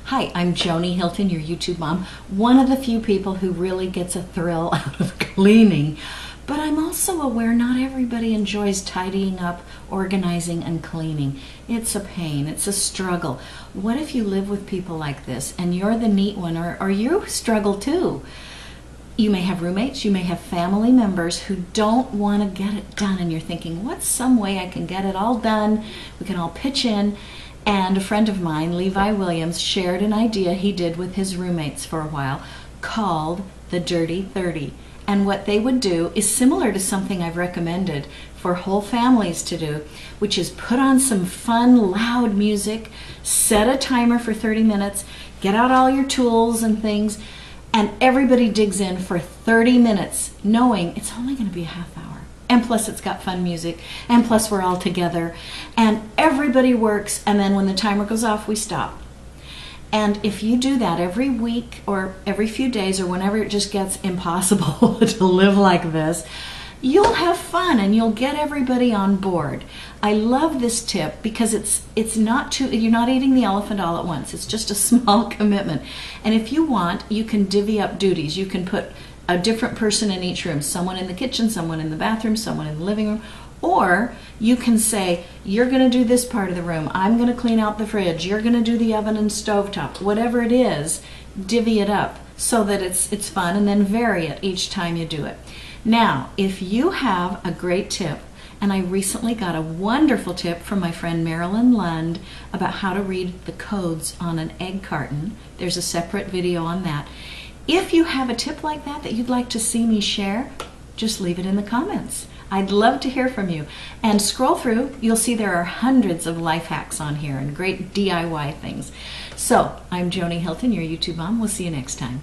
Hi, I'm Joni Hilton, your YouTube mom, one of the few people who really gets a thrill out of cleaning. But I'm also aware not everybody enjoys tidying up, organizing, and cleaning. It's a pain, it's a struggle. What if you live with people like this and you're the neat one, or you struggle too? You may have roommates, you may have family members who don't want to get it done, and you're thinking, what's some way I can get it all done? We can all pitch in. And a friend of mine, Levi Williams, shared an idea he did with his roommates for a while called the Dirty 30. And what they would do is similar to something I've recommended for whole families to do, which is put on some fun, loud music, set a timer for 30 minutes, get out all your tools and things, and everybody digs in for 30 minutes, knowing it's only going to be a half hour. And plus it's got fun music, and plus we're all together, and everybody works, and then when the timer goes off, we stop. And if you do that every week or every few days or whenever it just gets impossible to live like this, you'll have fun and you'll get everybody on board. I love this tip because it's not too, you're not eating the elephant all at once. It's just a small commitment. And if you want, you can divvy up duties. You can put a different person in each room, someone in the kitchen, someone in the bathroom, someone in the living room, or you can say, you're going to do this part of the room, I'm going to clean out the fridge, you're going to do the oven and stovetop, whatever it is, divvy it up so that it's fun, and then vary it each time you do it. Now, if you have a great tip, and I recently got a wonderful tip from my friend Marilyn Lund about how to read the codes on an egg carton. There's a separate video on that. If you have a tip like that that you'd like to see me share, just leave it in the comments. I'd love to hear from you. And scroll through, you'll see there are hundreds of life hacks on here and great DIY things. So, I'm Joni Hilton, your YouTube mom. We'll see you next time.